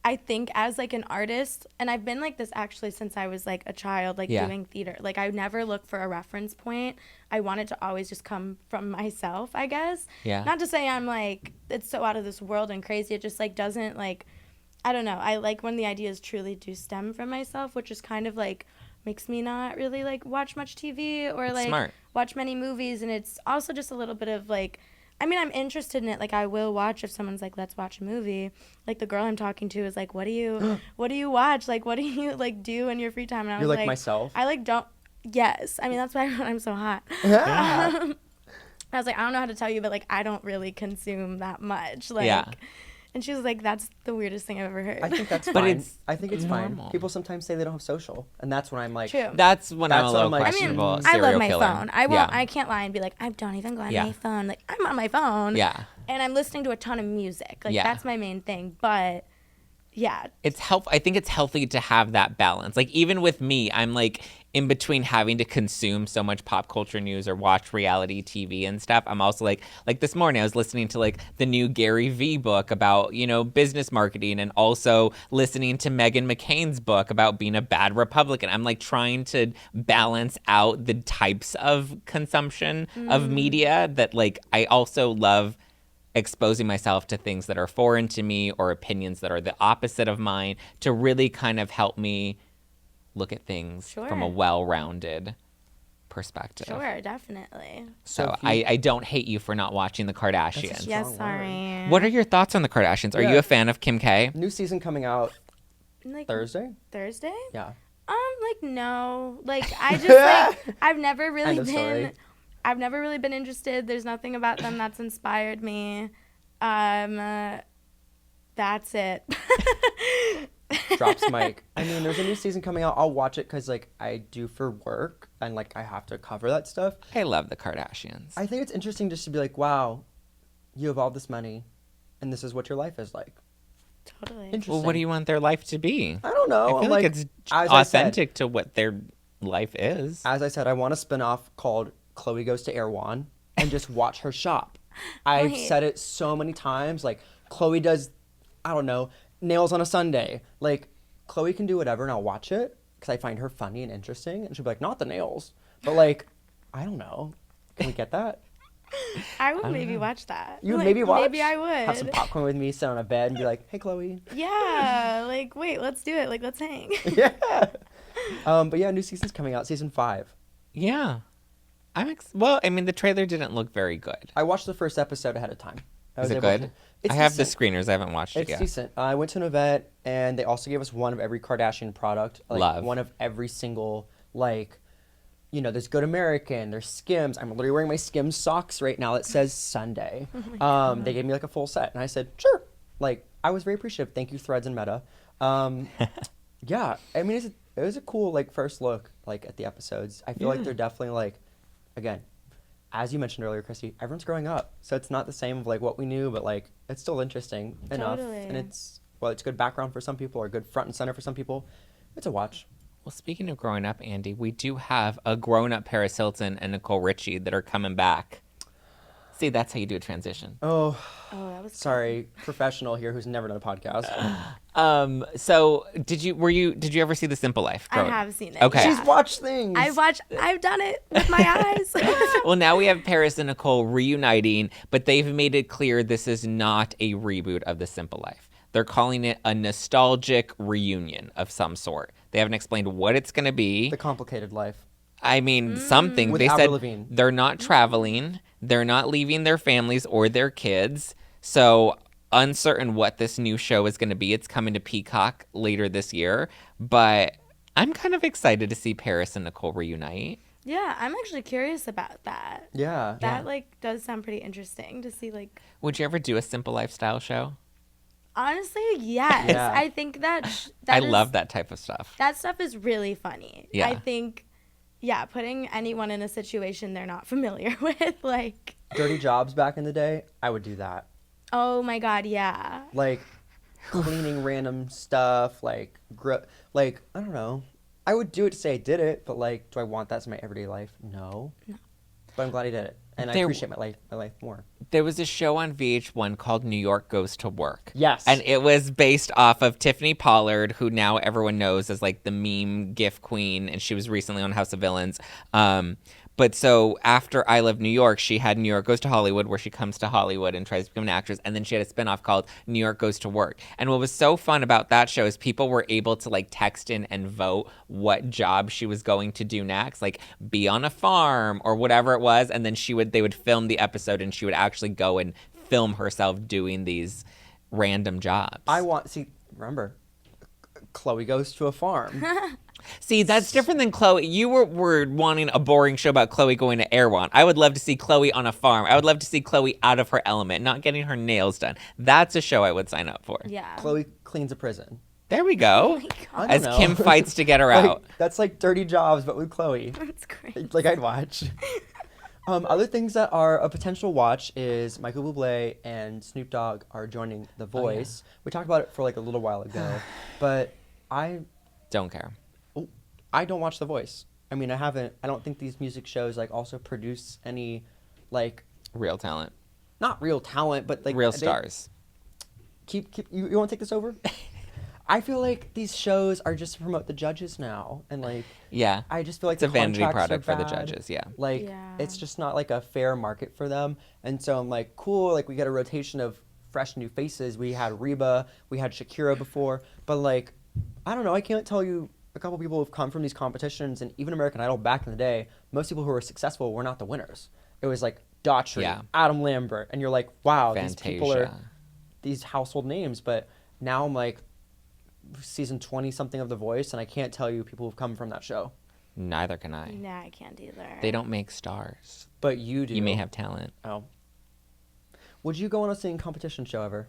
I think as like an artist, and I've been like this actually since I was like a child, like doing theater. Like I never look for a reference point. I want it to always just come from myself, I guess. Yeah. Not to say I'm like, it's so out of this world and crazy. It just like doesn't like, I don't know. I like when the ideas truly do stem from myself, which is kind of like makes me not really like watch much TV or like watch many movies. And it's also just a little bit of like, I mean, I'm interested in it. Like, I will watch if someone's like, let's watch a movie. Like, the girl I'm talking to is like, what do you watch? Like, what do you, like, do in your free time? And I was like, myself? I, like, don't, yes. I mean, that's why I'm so hot. Yeah. I was like, I don't know how to tell you, but, like, I don't really consume that much. Like, and she was like, that's the weirdest thing I've ever heard. I think that's fine. But I think it's normal. fine. People sometimes say they don't have social, and that's when I'm like, True. That's when I'm a That's little when I'm like, questionable. I mean, serial I love my killer. phone. I won't. I can't lie and be like, I don't even go on my phone. Like, I'm on my phone. Yeah. And I'm listening to a ton of music. Like, that's my main thing. But, yeah. I think it's healthy to have that balance. Like, even with me, I'm like in between having to consume so much pop culture news or watch reality TV and stuff. I'm also like this morning I was listening to like the new Gary Vee book about, business marketing, and also listening to Meghan McCain's book about being a bad Republican. I'm like trying to balance out the types of consumption of media that like I also love exposing myself to things that are foreign to me or opinions that are the opposite of mine to really kind of help me look at things from a well-rounded perspective. Sure, definitely. So I don't hate you for not watching the Kardashians. Yes, sorry. What are your thoughts on the Kardashians? Are you a fan of Kim K? New season coming out Like, Thursday? Thursday? Yeah. Like, no. Like, I just, like, I've never really End of story. been interested. There's nothing about them that's inspired me. That's it. Drops mic. I mean, there's a new season coming out. I'll watch it because, like, I do for work and, like, I have to cover that stuff. I love the Kardashians. I think it's interesting just to be like, wow, you have all this money and this is what your life is like. Totally. Interesting. Well, what do you want their life to be? I don't know. I feel like it's authentic to what their life is. As I said, I want a spinoff called Chloe Goes to Erewhon and just watch her shop. I've said it so many times. Like, Chloe does, I don't know, nails on a Sunday. Like, Chloe can do whatever and I'll watch it because I find her funny and interesting. And she'll be like, not the nails. But, like, I don't know. Can we get that? I would maybe watch that. You would Like, maybe watch? Maybe I would. Have some popcorn with me, sit on a bed and be like, hey, Chloe. Yeah. Like, wait, let's do it. Like, let's hang. Yeah. But yeah, new season's coming out, season 5. Yeah. Well, I mean, the trailer didn't look very good. I watched the first episode ahead of time. Is it good? I have the screeners. I haven't watched it yet. It's decent. I went to an event, and they also gave us one of every Kardashian product. Like, Love. One of every single, like, there's Good American, there's Skims. I'm literally wearing my Skims socks right now that says Sunday. They gave me, like, a full set, and I said, sure. Like, I was very appreciative. Thank you, Threads and Meta. Yeah, I mean, it was a cool like first look like at the episodes. I feel like they're definitely like, again, as you mentioned earlier, Chrissy, everyone's growing up, so it's not the same of like what we knew, but like it's still interesting enough, and it's good background for some people or good front and center for some people. It's a watch. Well, speaking of growing up, Andy, we do have a grown-up Paris Hilton and Nicole Richie that are coming back. See, that's how you do a transition. Oh, that was sorry, professional here who's never done a podcast. So did you ever see The Simple Life? I have seen it. Okay. She's watched things. I've done it with my eyes. Well, now we have Paris and Nicole reuniting, but they've made it clear this is not a reboot of The Simple Life. They're calling it a nostalgic reunion of some sort. They haven't explained what it's going to be. The Complicated Life. I mean, something. With They Avril said Lavigne. they're not traveling. They're not leaving their families or their kids. So uncertain what this new show is going to be. It's coming to Peacock later this year. But I'm kind of excited to see Paris and Nicole reunite. Yeah, I'm actually curious about that. Yeah. That like does sound pretty interesting to see like. Would you ever do a Simple Lifestyle show? Honestly, yes. Yeah. I think that I love that type of stuff. That stuff is really funny. Yeah. I think, yeah, putting anyone in a situation they're not familiar with, like. Dirty Jobs back in the day, I would do that. Oh my God, yeah. Like cleaning random stuff, like I don't know. I would do it to say I did it, but like, do I want that as my everyday life? No. But I'm glad I did it, and I appreciate my life more. There was a show on VH1 called New York Goes to Work. Yes. And it was based off of Tiffany Pollard, who now everyone knows as like the meme GIF queen, and she was recently on House of Villains. But so after I Love New York, she had New York Goes to Hollywood, where she comes to Hollywood and tries to become an actress. And then she had a spinoff called New York Goes to Work. And what was so fun about that show is people were able to like text in and vote what job she was going to do next, like be on a farm or whatever it was. And then they would film the episode and she would actually go and film herself doing these random jobs. Remember, Chloe goes to a farm. See, that's different than Chloe. You were wanting a boring show about Chloe going to Erewhon. I would love to see Chloe on a farm. I would love to see Chloe out of her element, not getting her nails done. That's a show I would sign up for. Yeah. Chloe cleans a prison. There we go. I don't As know. Kim fights to get her Like, out. that's like Dirty Jobs, but with Chloe. That's great. Like, I'd watch. Other things that are a potential watch is Michael Bublé and Snoop Dogg are joining The Voice. We talked about it for like a little while ago, but I Don't care. don't watch The Voice. I mean, I don't think these music shows like also produce any like Real talent. not real talent, but like Real they- stars. You want to take this over? I feel like these shows are just to promote the judges now, and like Yeah. I just feel like It's a the vanity contracts product are for the bad. judges, yeah. Like Yeah. it's just not like a fair market for them, and so I'm like, cool. Like we get a rotation of fresh new faces. We had Reba, we had Shakira before, but like I don't know. I can't tell you a couple people who've come from these competitions, and even American Idol back in the day. Most people who were successful were not the winners. It was like Daughtry, Yeah. Adam Lambert, and you're like, wow, these people are Fantasia. these household names. But now I'm like season 20 something of The Voice, and I can't tell you people who've come from that show. Neither can I. Nah, I can't either. They don't make stars. But you do. You may have talent. Oh. Would you go on a singing competition show ever?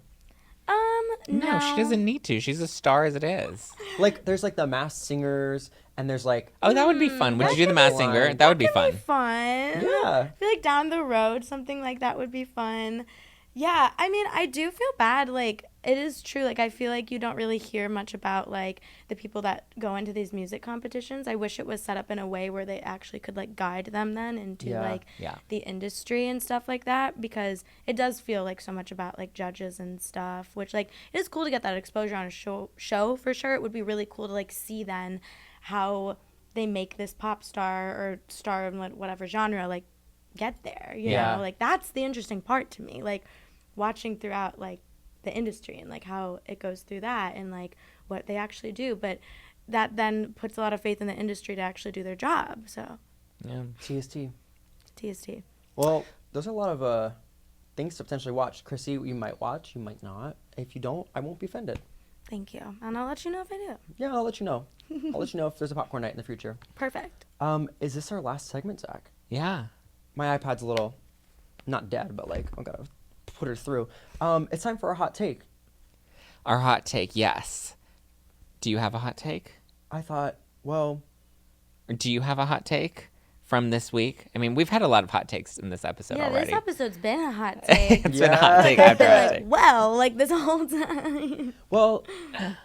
No, she doesn't need to. She's a star as it is. Like, there's like the Masked Singers, and there's like, Oh, that would be fun. Would that you do the could Masked be Singer? fun. That would be Could fun. be fun. Yeah. I feel like down the road, something like that would be fun. Yeah, I mean, I do feel bad. Like, it is true. Like, I feel like you don't really hear much about, like, the people that go into these music competitions. I wish it was set up in a way where they actually could, like, guide them then into, Yeah. like, Yeah. the industry and stuff like that. Because it does feel, like, so much about, like, judges and stuff. Which, like, it is cool to get that exposure on a show for sure. It would be really cool to, like, see then how they make this pop star or star in whatever genre, like, get there, you Yeah. know, like that's the interesting part to me, like watching throughout like the industry and like how it goes through that and like what they actually do, but that then puts a lot of faith in the industry to actually do their job. So Yeah. TST. TST. Well, those are a lot of things to potentially watch. Chrissy, you might watch, you might not. If you don't, I won't be offended. Thank you, and I'll let you know if I do. Yeah, I'll let you know. I'll let you know if there's a popcorn night in the future. Perfect. Is this our last segment, Zach? Yeah. My iPad's a little, not dead, but like, I've got to put her through. It's time for our hot take. Our hot take, yes. Do you have a hot take? I thought Well, Do you have a hot take from this week? I mean, we've had a lot of hot takes in this episode Yeah, already. this episode's been a hot take. It's been a hot take after hot take. Well, like this whole time. well,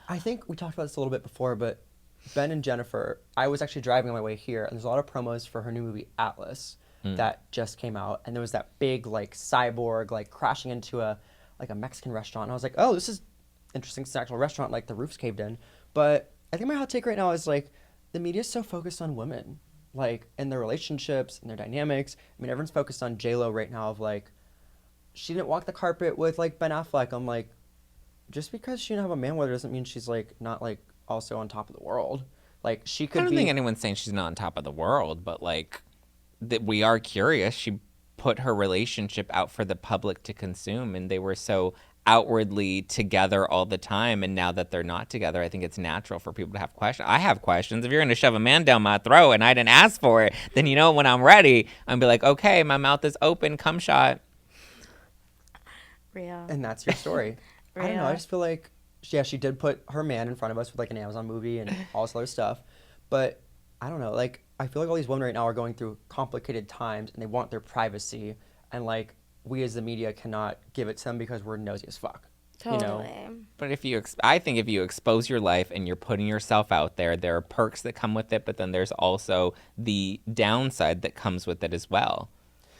I think we talked about this a little bit before, but Ben and Jennifer, I was actually driving on my way here, and there's a lot of promos for her new movie Atlas that just came out, and there was that big like cyborg like crashing into a Mexican restaurant. And I was like, oh, this is interesting. It's an actual restaurant, like the roof's caved in. But I think my hot take right now is like the media's so focused on women, like and their relationships and their dynamics. I mean, everyone's focused on J-Lo right now of like she didn't walk the carpet with like Ben Affleck. I'm like, just because she didn't have a man with her doesn't mean she's like not like also on top of the world. Like she could I don't be. think anyone's saying she's not on top of the world, but like that we are curious. She put her relationship out for the public to consume, and they were so outwardly together all the time, and now that they're not together, I think it's natural for people to have questions. I have questions. If you're going to shove a man down my throat and I didn't ask for it, then you know when I'm ready, I'm be like, okay, my mouth is open, cum shot. Real. And that's your story. I don't know. I Real. just feel like, yeah, she did put her man in front of us with like an Amazon movie and all this other stuff. But I don't know. Like, I feel like all these women right now are going through complicated times and they want their privacy. And like, we as the media cannot give it to them because we're nosy as fuck. Totally. You know? But I think if you expose your life and you're putting yourself out there, there are perks that come with it, but then there's also the downside that comes with it as well.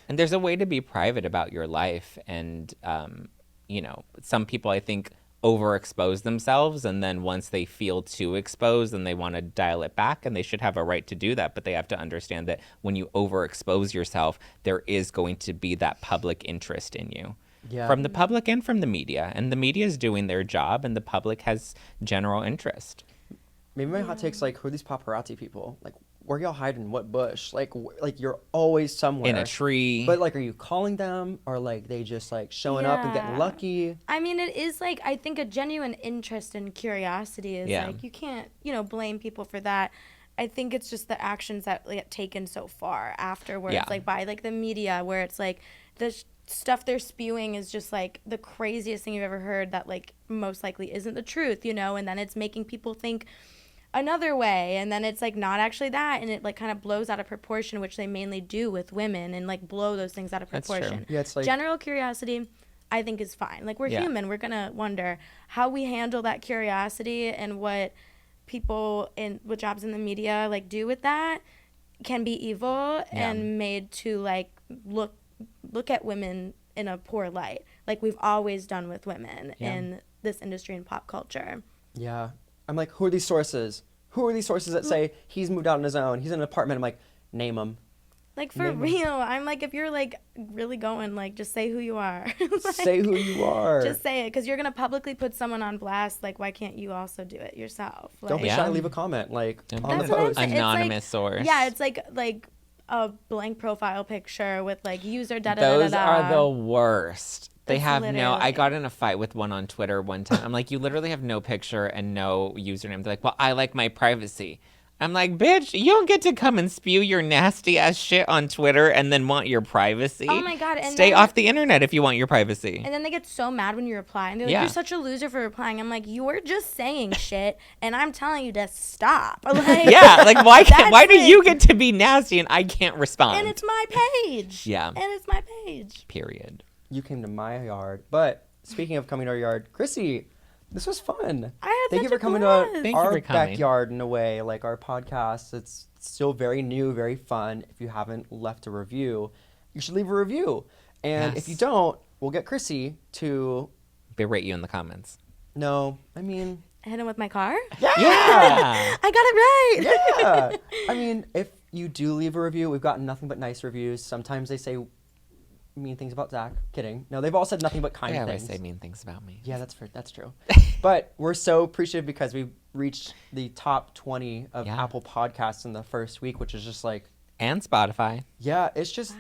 And there's a way to be private about your life. And, you know, some people, I think, overexpose themselves. And then once they feel too exposed, then they want to dial it back. And they should have a right to do that. But they have to understand that when you overexpose yourself, there is going to be that public interest in you. Yeah. From the public and from the media. And the media is doing their job, and the public has general interest. Maybe my hot take's like, who are these paparazzi people? Like, where y'all hiding? What bush? Like you're always somewhere. In a tree. But like, are you calling them, or like they just like showing up and getting Yeah. lucky? I mean, it is like, I think a genuine interest and curiosity is Yeah. like, you can't, blame people for that. I think it's just the actions that get taken so far afterwards, Yeah. like by like the media, where it's like the stuff they're spewing is just like the craziest thing you've ever heard that like most likely isn't the truth, and then it's making people think another way, and then it's like not actually that, and it like kind of blows out of proportion, which they mainly do with women, and like blow those things out of That's true. proportion. Yeah, it's like General curiosity, I think, is fine. Like, we're Yeah. human. We're gonna wonder how we handle that curiosity, and what people with jobs in the media like do with that can be evil and made to like look at women in a poor light, like we've always done with women in this industry and pop culture. Yeah. I'm like, who are these sources? Who are these sources that say he's moved out on his own? He's in an apartment. I'm like, name them. Like, for real. I'm like, if you're like really going, like, just say who you are. Like, Say who you are. just say it, because you're gonna publicly put someone on blast. Like, why can't you also do it yourself? Like, Don't be Yeah. shy. Leave a comment. Like, on the That's what I'm post. saying. It's Anonymous like- source. Yeah, it's like a blank profile picture with like user da da Those da are da. the worst. They It's have I literally- got in a fight with one on Twitter one time. I'm like, you literally have no picture and no username. They're like, well, I like my privacy. I'm like, bitch, you don't get to come and spew your nasty ass shit on Twitter and then want your privacy. Oh my God, and Stay then- off the internet if you want your privacy. And then they get so mad when you reply, and they're like, Yeah. "You're such a loser for replying." I'm like, "You're just saying shit, and I'm telling you to stop." Like, Yeah, like why That's do it. you get to be nasty and I can't respond? And it's my page. Yeah. And it's my page. Period. You came to my yard. But speaking of coming to our yard, Chrissy, this was fun. I had Thank you such for a coming blast. to Thank you our for coming. backyard in a way, like our podcast. It's still very new, very fun. If you haven't left a review, you should leave a review. And if you Yes. don't, we'll get Chrissy to, Berate you in the comments. no, I mean, Hit him with my car. Yeah. I got it right. yeah. I mean, if you do leave a review, we've gotten nothing but nice reviews. Sometimes they say mean things about Zack. Kidding. No, they've all said nothing but kind They always things. say mean things about me. Yeah, that's true. But we're so appreciative because we reached the top 20 of Yeah. Apple Podcasts in the first week, which is just like, And Spotify. yeah, it's just,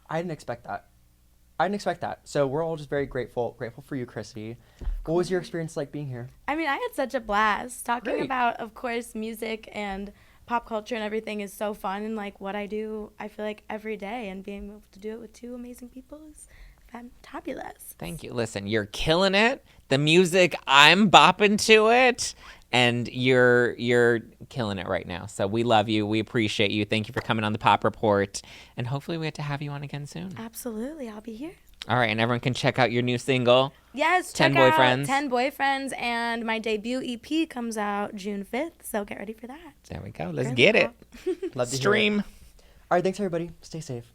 I didn't expect that. So we're all just very grateful for you, Chrissy. What was your experience like being here? I mean, I had such a blast talking Great. about, of course, music and pop culture and everything is so fun, and like what I do, I feel like every day, and being able to do it with two amazing people is fantabulous. Thank you. Listen, you're killing it. The music, I'm bopping to it. And you're killing it right now. So we love you. We appreciate you. Thank you for coming on the Pop Report. And hopefully we get to have you on again soon. Absolutely. I'll be here. All right. And everyone can check out your new single. Yes, 10 check Boyfriends. out 10 Boyfriends, and my debut EP comes out June 5th, so get ready for that. There we go. Let's Girl get it. Love to hear it. Stream. All right, thanks everybody. Stay safe.